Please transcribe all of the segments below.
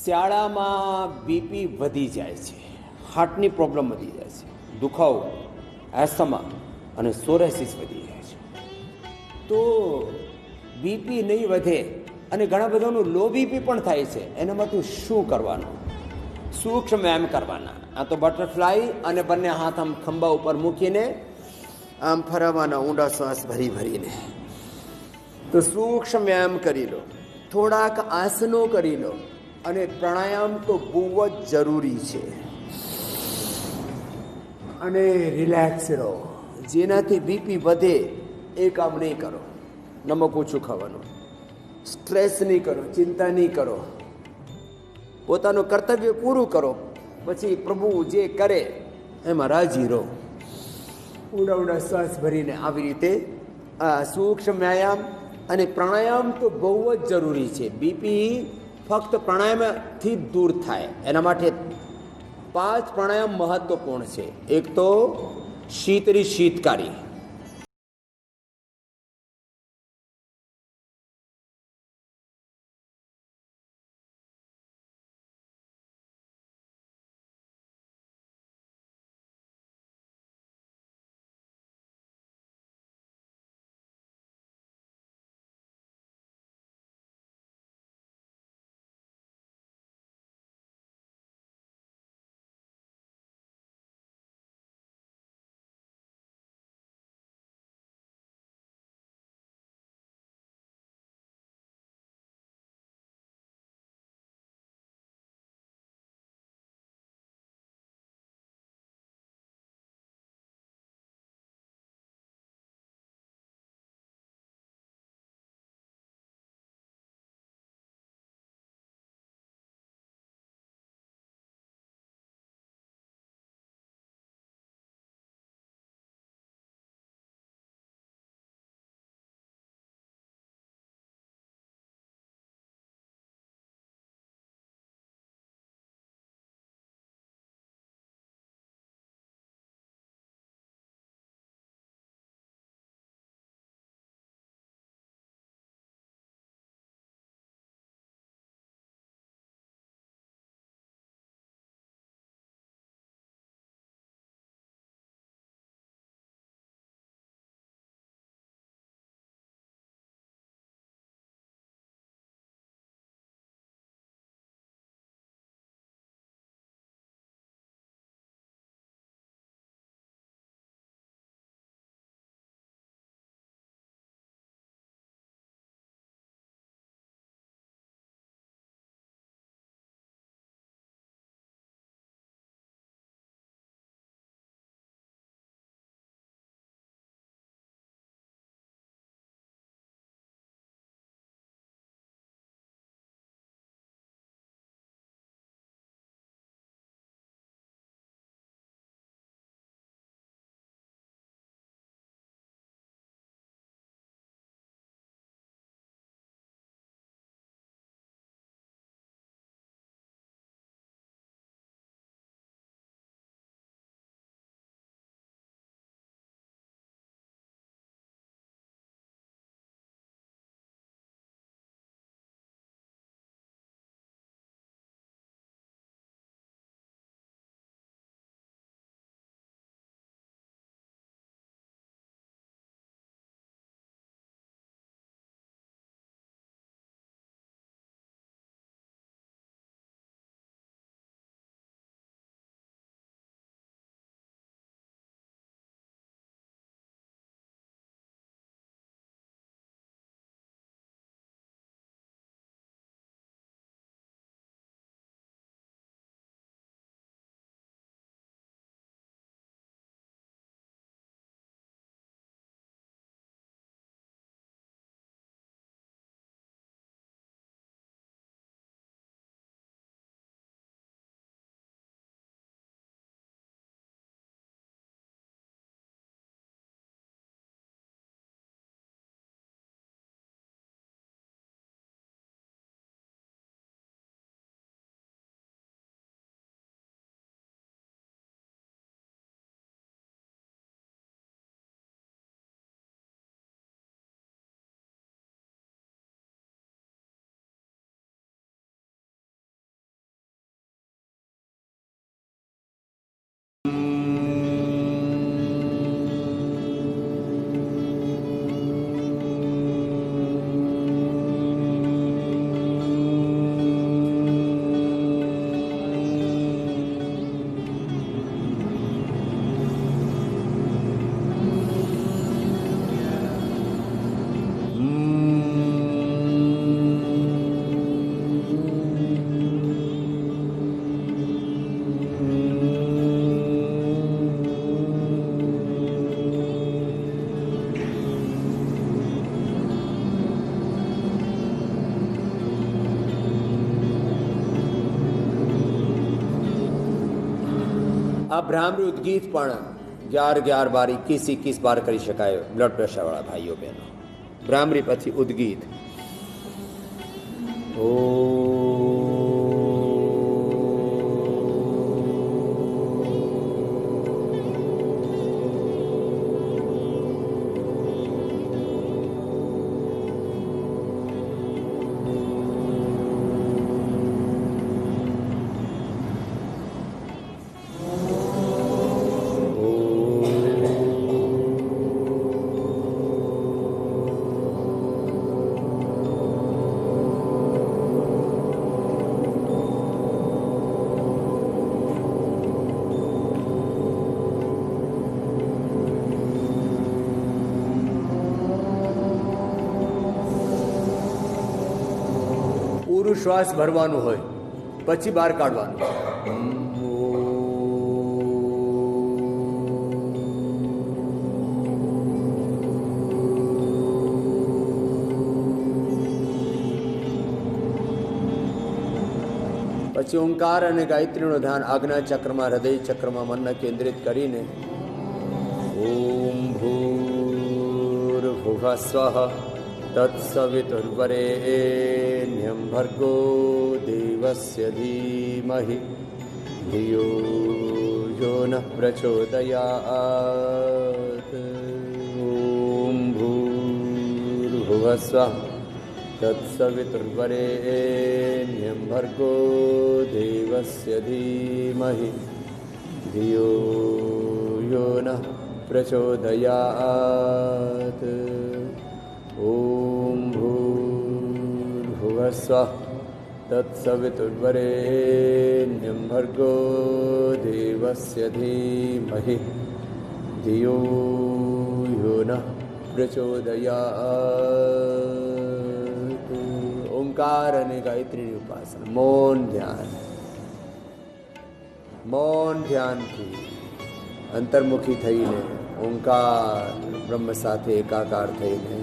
શિયાળામાં બીપી વધી જાય છે, હાર્ટની પ્રોબ્લેમ વધી જાય છે, દુખાવો, એસ્થમા અને સોરેસિસ વધી જાય છે. તો બીપી નહીં વધે અને ઘણા બધાનું લો બીપી પણ થાય છે. એના માટે શું કરવાનું? સૂક્ષ્મ વ્યાયામ કરવાના. આ તો બટરફ્લાય અને બંને હાથ આમ ખંભા ઉપર મૂકીને આમ ફરવાના, ઊંડા શ્વાસ ભરી ભરીને. તો સૂક્ષ્મ વ્યાયામ કરી લો, થોડાક આસનો કરી લો, અને પ્રાણાયામ તો બહુ જ જરૂરી છે. અને રિલેક્સ રહો. જેનાથી બીપી વધે એ કામ નહીં કરો. નમક ઓછું ખાવાનું, સ્ટ્રેસ નહીં કરો, ચિંતા નહીં કરો, પોતાનું કર્તવ્ય પૂરું કરો. પછી પ્રભુ જે કરે એમાં રાજી રહો. ઊંડા ઊંડા શ્વાસ ભરીને આવી રીતે આ સૂક્ષ્મ વ્યાયામ અને પ્રાણાયામ તો બહુ જ જરૂરી છે. બીપી ફક્ત પ્રાણાયામથી જ દૂર થાય. એના માટે 5 પ્રાણાયામ મહત્વપૂર્ણ છે. એક તો શીતરી શીતકારી, આ ભ્રામૃત ગીત પણ 11-11 બાર 21-21 બાર કરી શકાય બ્લડ પ્રેશર વાળા ભાઈઓ બહેનો. ભ્રામરી પછી ઉદ્ગીત. ઓ પૂરું શ્વાસ ભરવાનું હોય પછી બહાર કાઢવાનું. પછી ઓંકાર અને ગાયત્રીનું ધ્યાન આજ્ઞા ચક્રમાં હૃદય ચક્રમાં મનને કેન્દ્રિત કરીને ઓમ ભૂર્ભુવઃ સ્વઃ તત્સવિતુર્વરેણ્યં ભર્ગો દેવસ્ય ધીમહિ ધિયો યો નઃ પ્રચોદયાત. ઓમ ભૂર્ભુવઃ સ્વઃ તત્સવિતુર્વરેણ્યં ભર્ગો દેવસ્ય ધીમહિ ધિયો યો નઃ પ્રચોદયાત. ઓમ ભૂર્ભુવઃ સ્વઃ તત્સવિતુર્વરેણ્યં ભર્ગો દેવસ્ય ધીમહિ ધિયો યો નઃ પ્રચોદયાત. ઓંકાર અને ગાયત્રીની ઉપાસના. મૌન ધ્યાનથી અંતર્મુખી થઈને ઓંકાર બ્રહ્મ સાથે એકાકાર થઈને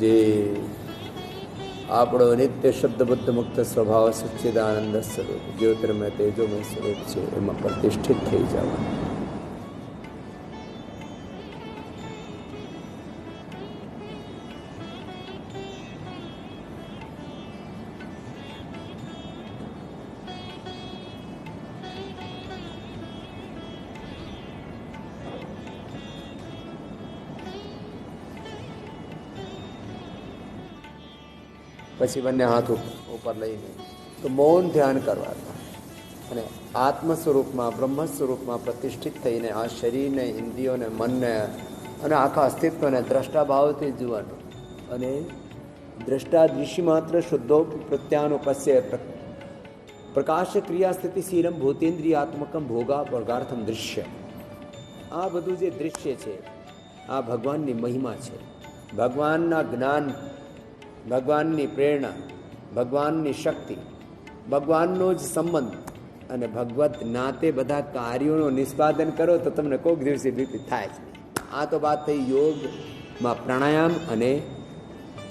જે આપણો નિત્ય શબ્દ બુદ્ધ મુક્ત સ્વભાવ સચ્ચિદાનંદ સ્વરૂપ જ્યોતિર્મય તેજોમય સ્વરૂપ છે એમાં પ્રતિષ્ઠિત થઈ જવાનું. પછી બંને હાથ ઉપર લઈને તો મૌન ધ્યાન કરવાનું અને આત્મ સ્વરૂપમાં બ્રહ્મ સ્વરૂપમાં પ્રતિષ્ઠિત થઈને આ શરીરને ઇન્દ્રિયોને મનને અને આખા અસ્તિત્વને દ્રષ્ટાભાવથી જોવાનું. અને દ્રષ્ટા દૃશ્ય માત્ર શુદ્ધો પ્રત્યાનુપસ્ય પ્રકાશ ક્રિયા સ્થિતિશીલમ ભૂતેન્દ્રિયાત્મકમ ભોગા ભોગાર્થમ દૃશ્ય. આ બધું જે દૃશ્ય છે આ ભગવાનની મહિમા છે, ભગવાનના જ્ઞાન, ભગવાનની પ્રેરણા, ભગવાનની શક્તિ, ભગવાનનો જ સંબંધ અને ભગવત નાતે બધા કાર્યોનું નિષ્પાદન કરો તો તમને કોઈક દિવસે બીપી થાય જ નહીં. આ તો વાત થઈ યોગમાં પ્રાણાયામ અને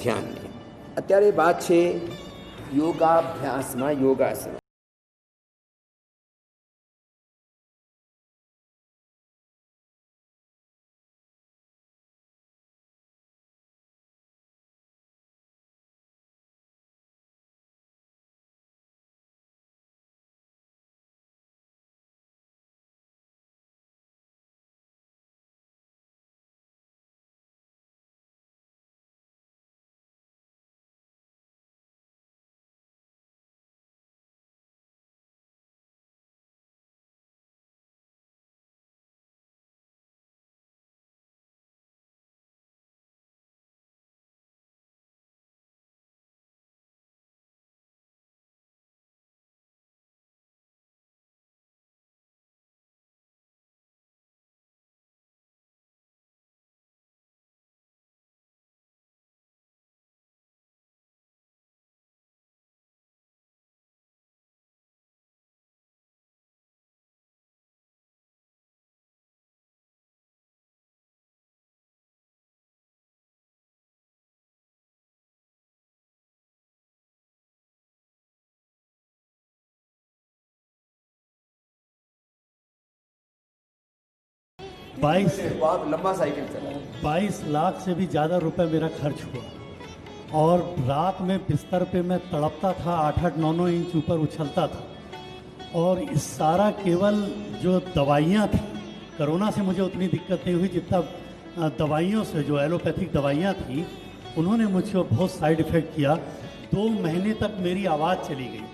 ધ્યાનની. અત્યારે વાત છે યોગાભ્યાસમાં યોગાસન. 22 बहुत लंबा साइकिल चला। 22 लाख से भी ज़्यादा रुपए मेरा खर्च हुआ और रात में बिस्तर पे मैं तड़पता था, 8-8, 9-9 इंच ऊपर उछलता था। और इस सारा केवल जो दवाइयाँ थी, कोरोना से मुझे उतनी दिक्कत नहीं हुई जितना दवाइयों से, जो एलोपैथिक दवाइयाँ थी उन्होंने मुझे बहुत साइड इफ़ेक्ट किया। 2 महीने तक मेरी आवाज़ चली गई।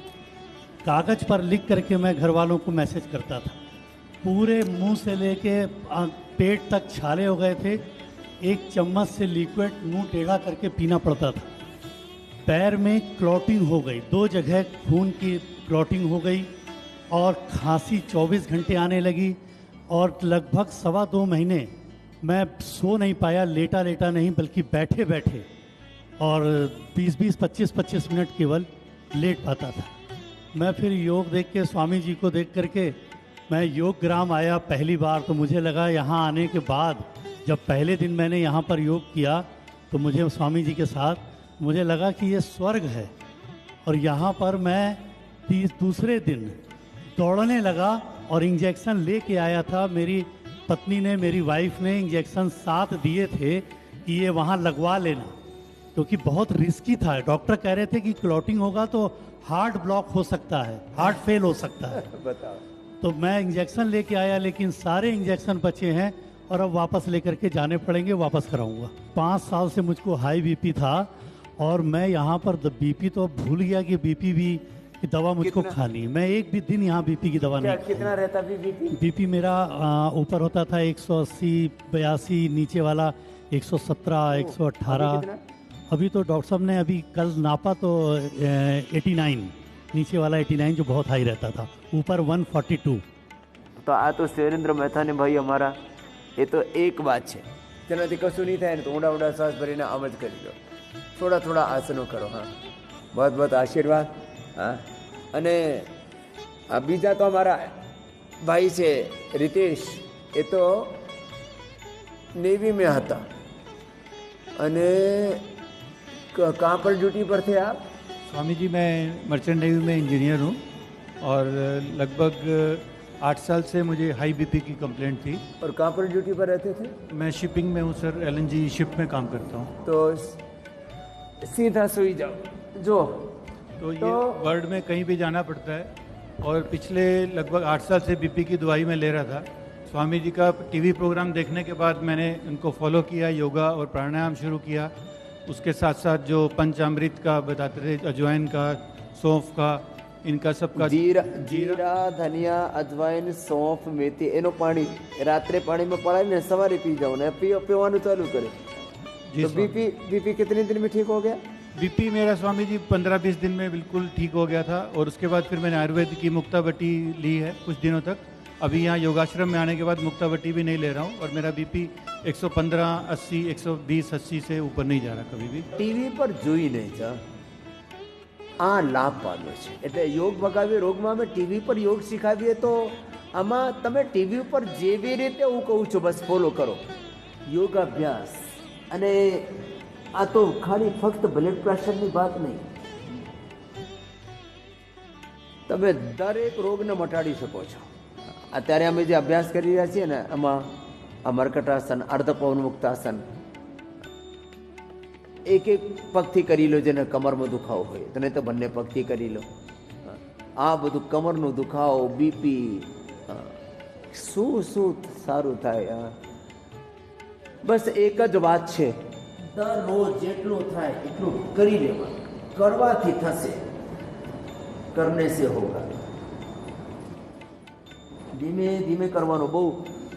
कागज़ पर लिख करके मैं घर वालों को मैसेज करता था। पूरे मुंह से लेके पेट तक छाले हो गए थे। 1 चम्मच से लिक्विड मुंह टेढ़ा करके पीना पड़ता था। पैर में क्लॉटिंग हो गई, 2 जगह खून की क्लॉटिंग हो गई और खांसी 24 घंटे आने लगी। और लगभग 2.25 महीने मैं सो नहीं पाया, लेटा लेटा नहीं बल्कि बैठे बैठे, और 20-20, 25-25 मिनट केवल लेट पाता था। मैं फिर योग देख के, स्वामी जी को देख करके मैं योग ग्राम आया पहली बार। तो मुझे लगा यहाँ आने के बाद, जब पहले दिन मैंने यहाँ पर योग किया तो मुझे स्वामी जी के साथ मुझे लगा कि ये स्वर्ग है। और यहाँ पर मैं दूसरे दिन दौड़ने लगा और इंजेक्शन लेके आया था। मेरी पत्नी ने, मेरी वाइफ ने इंजेक्शन 7 दिए थे कि ये वहाँ लगवा लेना, क्योंकि बहुत रिस्की था। डॉक्टर कह रहे थे कि क्लॉटिंग होगा तो हार्ट ब्लॉक हो सकता है, हार्ट फेल हो सकता है। बताओ। तो मैं इंजेक्शन लेके आया, लेकिन सारे इंजेक्शन बचे हैं और अब वापस लेकर के जाने पड़ेंगे, वापस कराऊंगा। 5 साल से मुझको हाई बीपी था और मैं यहाँ पर बीपी तो भूल गया कि बीपी भी की दवा मुझको खानी। मैं एक भी दिन यहाँ बीपी की दवा नहीं। कितना रहता बीपी? बीपी मेरा ऊपर होता था 180, 82, नीचे वाला 117, 118। अभी तो डॉक्टर साहब ने अभी कल नापा तो 89, नीचे वाला 89 जो बहुत हाई रहता था, ऊपर 142। तो आ तो सुरेंद्र मेहता ने भाई हमारा, ये तो एक बात है, तेनाથી કશું નહીં થાય ને તો ઊંડા ઊંડા શ્વાસ ભરીને આમ જ કરી લો, થોડા થોડા આસનો કરો। હા, बहुत बहुत આશીર્વાદ। હા, અને આ બીજા તો અમારા ભાઈ છે रितेश, એ તો नेवी में હતા। અને कहाँ पर ड्यूटी पर थे आप? स्वामी जी, मैं मर्चेंट नेवी में इंजीनियर हूँ और लगभग 8 साल से मुझे हाई बीपी की कंप्लेंट थी। और कहाँ पर ड्यूटी पर रहते थे? मैं शिपिंग में हूँ सर, LNG शिप में काम करता हूँ। तो सीधा सोई जाओ जो तो ये वर्ल्ड में कहीं भी जाना पड़ता है। और पिछले लगभग 8 साल से बीपी की दवाई मैं ले रहा था। स्वामी जी का टीवी प्रोग्राम देखने के बाद मैंने उनको फॉलो किया, योगा और प्राणायाम शुरू किया। उसके साथ साथ जो पंचामृत का बताते थे, अजवाइन का, सौंफ का, इनका सबका जीरा, धनिया, अजवाइन, सौंफ, मेथी, एनो पानी रात्रे पानी में पड़ाई सवारे पी जाओ ने पीवानु चालू करे। तो बीपी कितने दिन में ठीक हो गया? बीपी मेरा स्वामी जी 15-20 दिन में बिल्कुल ठीक हो गया था। और उसके बाद फिर मैंने आयुर्वेद की मुक्तावटी ली है कुछ दिनों तक। अभी यहाँ योगाश्रम में आने के बाद मुक्तावटी भी नहीं ले रहा हूँ और मेरा बीपी 115, 80, 120, 80 से ऊपर नहीं जा रहा कभी भी। टीवी पर જોઈ નહીં જા આ લાભ પામ્યો છે, એટલે યોગ ભગાવી રોગમાં અમે ટીવી પર યોગ શીખાવીએ તો આમાં તમે ટીવી ઉપર જેવી રીતે હું કહું છું બસ ફોલો કરો યોગાભ્યાસ। અને આ તો ખાલી ફક્ત બ્લડ પ્રેશરની વાત નહીં, તમે દરેક રોગને મટાડી શકો છો। અત્યારે અમે જે અભ્યાસ કરી રહ્યા છીએ ને એમાં મર્કટાસન, અર્ધપવનમુક્તાસન, એક એક પગથી કરી લો। જેને કમરમાં દુખાવો હોય તો નહીં તો બંને પગથી કરી લો। આ બધું કમરનો દુખાવો, બીપી, શું શું સારું થાય। બસ એક જ વાત છે, દરરોજ જેટલું થાય એટલું કરી લેવાનું, કરવાથી થશે, કરને સે હોગા। ધીમે ધીમે કરવાનું બહુ।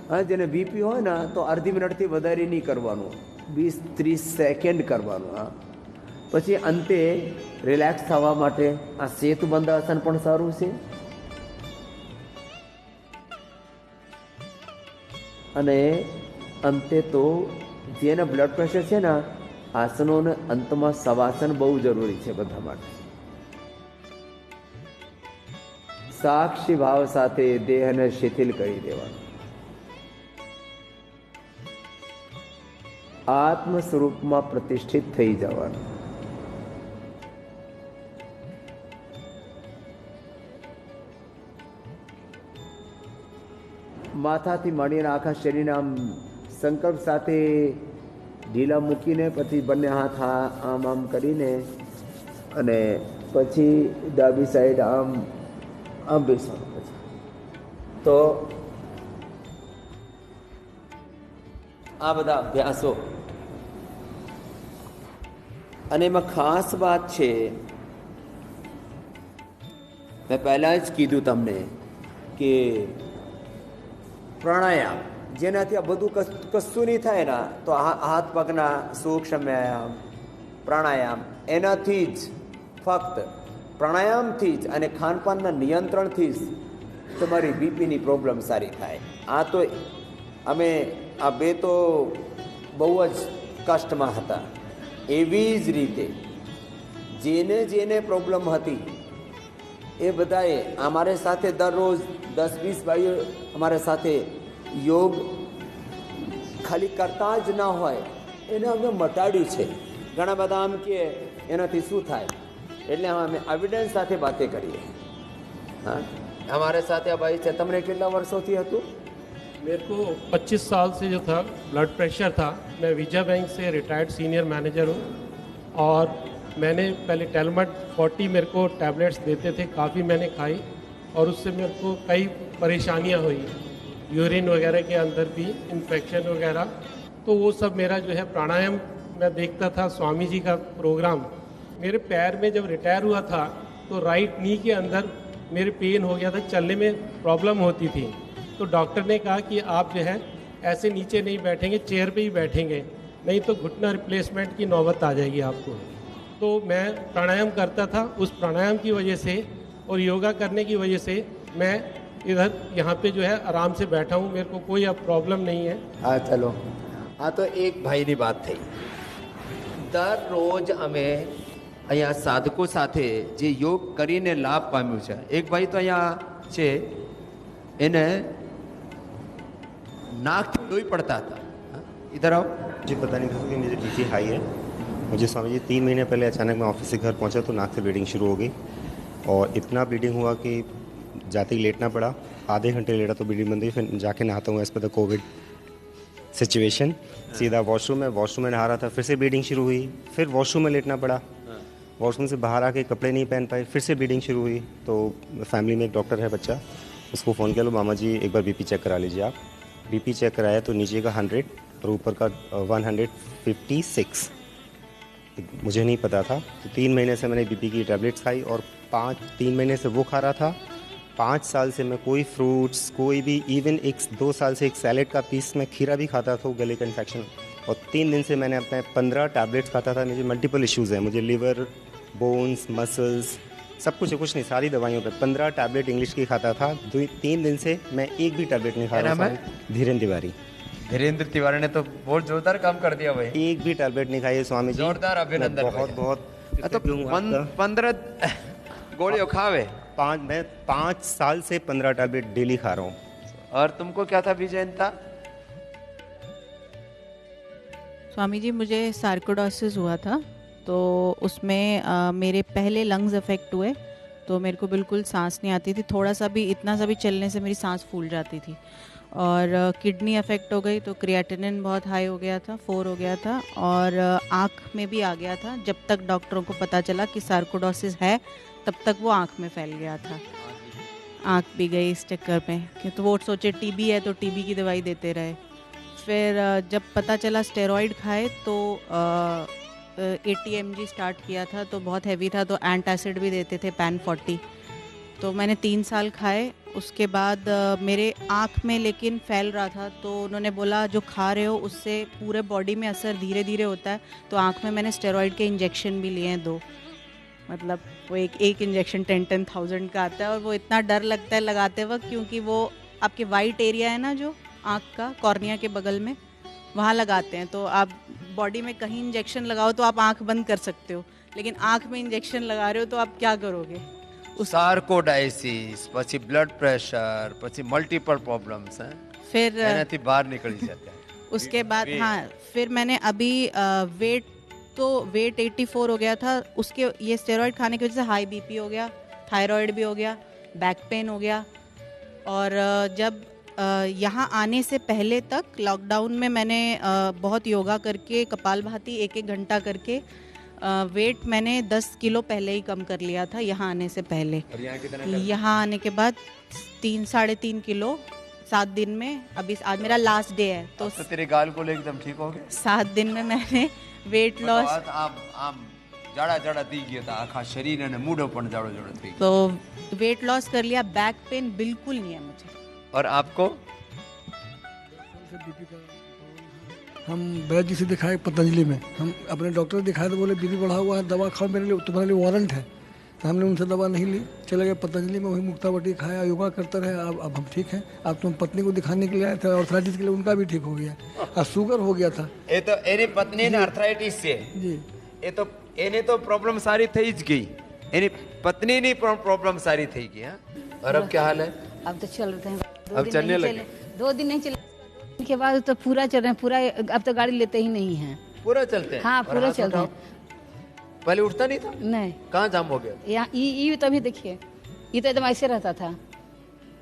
હા, જેને બીપી હોય ને તો અડધી મિનિટથી વધારે નહીં કરવાનું, 20-30 સેકન્ડ કરવાનું। હા, પછી અંતે રિલેક્સ થવા માટે આ સેતુબંધાસન પણ સારું છે। અને અંતે તો જેને બ્લડ પ્રેશર છે ને, આસનોને અંતમાં શવાસન બહુ જરૂરી છે બધા માટે। સાક્ષી ભાવ સાથે દેહને શિથિલ કરી દેવાનું, આત્મ સ્વરૂપમાં પ્રતિષ્ઠિત થઈ જવાનું। માથાથી માંડીને આખા શરીરને આમ સંકલ્પ સાથે ઢીલા મૂકીને પછી બંને હાથ આમ આમ કરીને અને પછી ડાબી સાઈડ આમ આમ બેસવાનું. પછી તો આ બધા અભ્યાસો, અને એમાં ખાસ વાત છે, મેં પહેલાં જ કીધું તમને કે પ્રાણાયામ જેનાથી આ બધું કશું નહીં થાય ને, તો હાથ પગના સૂક્ષ્મ વ્યાયામ પ્રાણાયામ, એનાથી જ ફક્ત પ્રાણાયામથી જ અને ખાનપાનના નિયંત્રણથી જ તમારી બીપીની પ્રોબ્લેમ સારી થાય. આ તો અમે આ બે તો બહુ જ કષ્ટમાં હતા. એવી જ રીતે જેને પ્રોબ્લેમ હતી એ બધાએ અમારે સાથે દરરોજ 10-20 ભાઈઓ અમારે સાથે યોગ ખાલી કરતા જ ના હોય, એને અમે મટાડ્યું છે. ઘણા બધા આમ કે એનાથી શું થાય, એટલે અમે એવિડન્સ સાથે વાતે કરીએ. હા, हमारे साथ भाई છે. તમને કેટલા વર્ષોથી હતું? मेरे को 25 साल से जो था ब्लड प्रेशर था. मैं विजय बैंक से रिटायर्ड सीनियर मैनेजर हूँ और मैंने पहले टेलमट 40 मेरे को टैबलेट्स देते थे, काफ़ी मैंने खाई और उससे मेरे को कई परेशानियाँ हुई, यूरिन वगैरह के अंदर भी इन्फेक्शन वगैरह. तो वो सब मेरा जो है प्राणायाम मैं देखता था, स्वामी जी का प्रोग्राम. मेरे पैर में जब रिटायर हुआ था तो राइट नी के अंदर मेरे पेन हो गया था, चलने में प्रॉब्लम होती थी. तो डॉक्टर ने कहा कि आप जो है ऐसे नीचे नहीं बैठेंगे, चेयर पे ही बैठेंगे, नहीं तो घुटना रिप्लेसमेंट की नौबत आ जाएगी आपको. तो मैं प्राणायाम करता था. उस प्राणायाम की वजह से और योगा करने की वजह से मैं इधर यहाँ पे जो है आराम से बैठा हूँ, मेरे को कोई अब प्रॉब्लम नहीं है. હા ચલો, આ તો એક ભાઈની વાત થઈ. દરરોજ અમે અહીંયા સાધકો સાથે જે યોગ કરીને લાભ પામ્યું છે. એક ભાઈ તો અહીંયા છે, એને નાકથી લોહી પડતા હતા. इधर आओ. मुझे पता नहीं था कि मेरी बीपी हाई है. मुझे स्वामी जी 3 महीने पहले अचानक मैं ऑफिस से घर पहुंचा तो नाक से ब्लीडिंग शुरू हो गई और इतना ब्लीडिंग हुआ कि जाते ही लेटना पड़ा. आधे घंटे लेटा तो ब्लीडिंग बंद हुई. फिर जाके नहाता हूँ as per the covid situation. सीधा वॉशरूम में नहा रहा था, फिर से ब्लीडिंग शुरू हुई. फिर वॉशरूम में लेटना पड़ा. वॉशरूम से बाहर आके कपड़े नहीं पहन पाए, फिर से ब्लीडिंग शुरू हुई. तो फैमिली में एक डॉक्टर है बच्चा, उसको फ़ोन किया, लो मामा जी एक बार बीपी चेक करा लीजिए आप. बीपी चेक कराया तो नीचे का 100 और ऊपर का 156. मुझे नहीं पता था. तो 3 महीने से मैंने बीपी की टैबलेट्स खाई और 3 महीने से वो खा रहा था. 5 साल से मैं कोई फ्रूट्स, कोई भी, इवन 2 साल से एक सैलेड का पीस मैं खीरा भी खाता था, गले का इन्फेक्शन. और 3 दिन से मैंने अपने 15 टैबलेट्स खाता था. मुझे मल्टीपल इश्यूज़ हैं, मुझे लिवर, बोन्स, मसल्स, सब कुछ कुछ नहीं, सारी दवाइयों पे 15 टैबलेट इंग्लिश की खाता था. 3 दिन से मैं एक भी टैबलेट नहीं खा रहा हूँ. धीरेन्द्र तिवारी. धीरेन्द्र तिवारी ने तो बहुत जोरदार काम कर दिया भाई. एक भी टैबलेट नहीं खाई है स्वामी जी. जोरदार अभिनंदन. बहुत बहुत तो 15 गोलियों खावे. मैं 5 साल से 15 टैबलेट डेली खा रहा हूँ. और तुमको क्या था विजयंता? स्वामी जी मुझे सार्कोडोसिस हुआ था, तो उसमें मेरे पहले लंग्स अफेक्ट हुए, तो मेरे को बिल्कुल सांस नहीं आती थी. थोड़ा सा भी, इतना सा भी चलने से मेरी सांस फूल जाती थी. और किडनी अफेक्ट हो गई, तो क्रिएटिनिन बहुत हाई हो गया था, 4 हो गया था. और आँख में भी आ गया था. जब तक डॉक्टरों को पता चला कि सार्कोडोसिस है, तब तक वो आँख में फैल गया था. आँख भी गई इस चक्कर में कि, तो वो सोचे टीबी है तो टीबी की दवाई देते रहे. फिर जब पता चला स्टेरॉइड खाए तो 80 mg स्टार्ट किया था, तो बहुत हैवी था, तो एंटासिड भी देते थे, पैन 40. तो मैंने 3 साल खाए. उसके बाद मेरे आँख में लेकिन फैल रहा था, तो उन्होंने बोला जो खा रहे हो उससे पूरे बॉडी में असर धीरे धीरे होता है. तो आँख में मैंने स्टेरॉइड के इंजेक्शन भी लिए हैं 2. मतलब वो एक इंजेक्शन 10,000 का आता है, और वो इतना डर लगता है लगाते वक्त, क्योंकि वो आपके वाइट एरिया है ना, जो आँख का कॉर्निया के बगल में, वहाँ लगाते हैं. तो आप बॉडी में कहीं इंजेक्शन लगाओ तो आप आँख बंद कर सकते हो, लेकिन आँख में इंजेक्शन लगा रहे हो तो आप क्या करोगे? સાર્કોડાયસિસ, પછી બ્લડ પ્રેશર, પછી મલ્ટીપલ પ્રોબ્લેમ્સ हैं. फिर એનાથી બહાર નીકળી જતા. उसके बाद हाँ, फिर मैंने अभी वेट 84 हो गया था. उसके ये स्टेरॉइड खाने की वजह से हाई बीपी हो गया, थायराइड भी हो गया, बैक पेन हो गया. और जब यहाँ आने से पहले तक लॉकडाउन में मैंने बहुत योगा करके कपालभाति 1-1 घंटा करके वेट मैंने 10 किलो पहले ही कम कर लिया था यहाँ आने से पहले। और यहाँ कितना यहाँ आने के बाद 3-3.5 किलो 7 दिन में। अभी आज मेरा लास्ट डे है तो तेरे गाल को एकदम ठीक हो गए। 7 दिन में मैंने वेट लॉस આમ જાડા જાડા થઈ ગયા હતા, આખા શરીર અને મૂઢો પણ જાડો જાડો થઈ ગયો। तो वेट लॉस कर लिया। बैक पेन बिल्कुल नहीं है मुझे। और आपको? हम वैद्य से दिखाए पतंजलि में, हम अपने डॉक्टर दिखाए तो बोले बीपी बढ़ा हुआ है, दवा खाओ, मेरे लिए तुम्हारे लिए वारंट है। तो हमने उनसे दवा नहीं ली, चले गए पतंजलि में, वही मुक्तावटी खाया, योगा करते रहे। अब हम ठीक हैं। अब तुम पत्नी को दिखाने के लिए आए थे, आर्थराइटिस के लिए, उनका भी ठीक हो गया। और शुगर हो गया था। ये तो एनी पत्नी ने आर्थराइटिस છે जी, એ તો એને તો પ્રોબ્લેમ સારી થઈ જ ગઈ, એની પત્નીની પણ પ્રોબ્લેમ સારી થઈ ગઈ। હા, और अब क्या हाल है? अब तो चल रहे हैं। अब चलने लगे? 2 दिन नहीं चले, के बाद तो पूरा चल रहे हैं। पूरा अब तो गाड़ी लेते ही नहीं है। पूरा चलते हैं? हाँ, और पूरा हाथ चलते हैं। उठाओ। पहले उठता नहीं था? नहीं, कहाँ जाम हो गया? यहाँ ये तो अभी देखिए, ये तो एकदम ऐसे रहता था।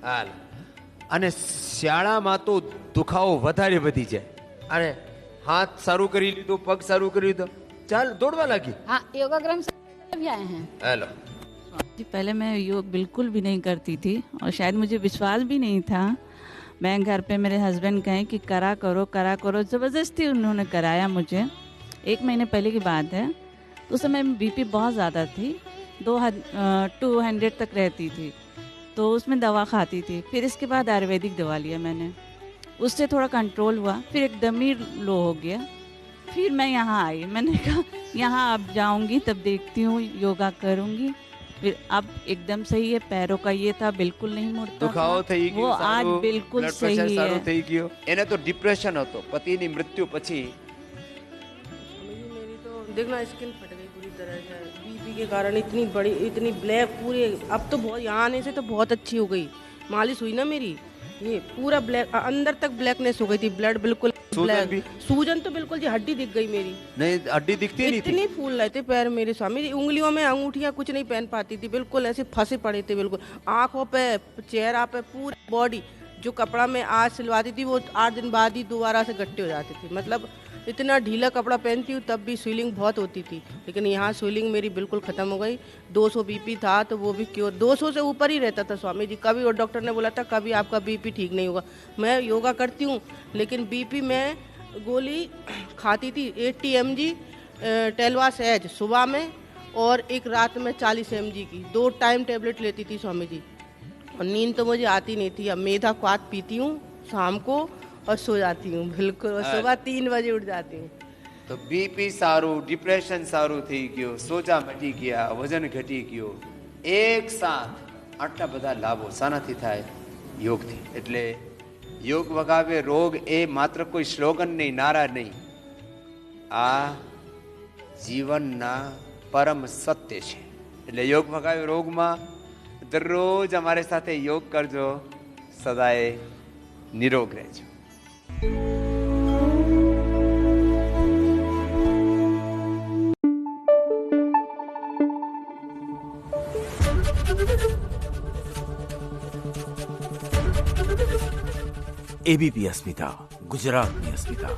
હાલ અને શાળામાં તો દુખાવો વધારે વધી જાય અને હાથ સારું કરી લીધું, પગ સારું કરી લીધું, ચાલ દોડવા લાગી। हाँ, योगा ग्राम से भी आए हैं। हेलो। जी, पहले मैं योग बिल्कुल भी नहीं करती थी और शायद मुझे विश्वास भी नहीं था। मैं घर पे मेरे हस्बैंड कहें कि करा करो, ज़बरदस्ती उन्होंने कराया मुझे। 1 महीने पहले की बात है। तो उस समय बीपी बहुत ज़्यादा थी, 200 तक रहती थी। तो उसमें दवा खाती थी। फिर इसके बाद आयुर्वेदिक दवा लिया मैंने, उससे थोड़ा कंट्रोल हुआ। फिर एकदम ही लो हो गया। फिर मैं यहाँ आई, मैंने कहा यहाँ अब जाऊँगी तब देखती हूँ, योगा करूँगी। फिर अब एकदम सही है। पैरों का ये था बिल्कुल नहीं मुड़ता દુખાવો था। થઈ वो ગયો, आज સારું, बिल्कुल બ્લડ પ્રેશર सही સારું है। થઈ ગયો। એને તો ડિપ્રેશન હતો પતિની મૃત્યુ પછી। मेरी तो देखना स्किन फट गई पूरी तरह से बीपी के कारण। इतनी बड़ी, इतनी ब्लैक पूरे। अब तो बहुत, यहाँ आने से तो बहुत अच्छी हो गई। मालिश हुई ना मेरी, ये पूरा ब्लैक, अंदर तक ब्लैकनेस हो गई थी। ब्लड बिल्कुल सूजन भी? सूजन तो बिल्कुल जी, हड्डी दिख गई मेरी। नहीं, हड्डी दिखती नहीं थी। इतनी फूल रहे थे पैर मेरे स्वामी जी। उंगलियों में अंगूठियां कुछ नहीं पहन पाती थी, बिल्कुल ऐसे फंसे पड़े थे बिल्कुल। आंखों पे, चेहरा पे, पूरी बॉडी जो कपड़ा में आज सिलवाती थी वो 8 दिन बाद ही दोबारा से गट्टे हो जाते थे। मतलब इतना ढीला कपड़ा पहनती हूँ तब भी स्वेलिंग बहुत होती थी। लेकिन यहाँ स्वेलिंग मेरी बिल्कुल ख़त्म हो गई। 200 बीपी था तो वो भी क्योर, 200 से ऊपर ही रहता था स्वामी जी। कभी और डॉक्टर ने बोला था कभी आपका बीपी ठीक नहीं होगा। मैं योगा करती हूँ लेकिन बीपी में गोली खाती थी 80 mg टेलवा सहज सुबह में, और एक रात में 40 mg की 2 टाइम टेबलेट लेती थी स्वामी जी। और नींद तो मुझे आती नहीं थी। अब मेधा क्वाथ पीती हूँ शाम को और सो जाती हूँ बिल्कुल, और सुबह 3 बजे उठ जाती हूँ। तो बीपी सारू, डिप्रेशन सारू थी गयो, सोजा मटी गया, वजन घटी गयो। एक साथ आटला बधा लाभो शानाथी थाय? योगथी। એટલે યોગ વગાવે રોગ એ માત્ર કોઈ સ્લોગન નહીં, નારા નહીં, આ જીવનના પરમ સત્ય છે। એટલે યોગ વગાવે રોગમાં દરરોજ અમારે સાથે યોગ કરજો, સદાય નિરોગ રહેજો। એબીપી અસ્મિતા, ગુજરાતની અસ્મિતા।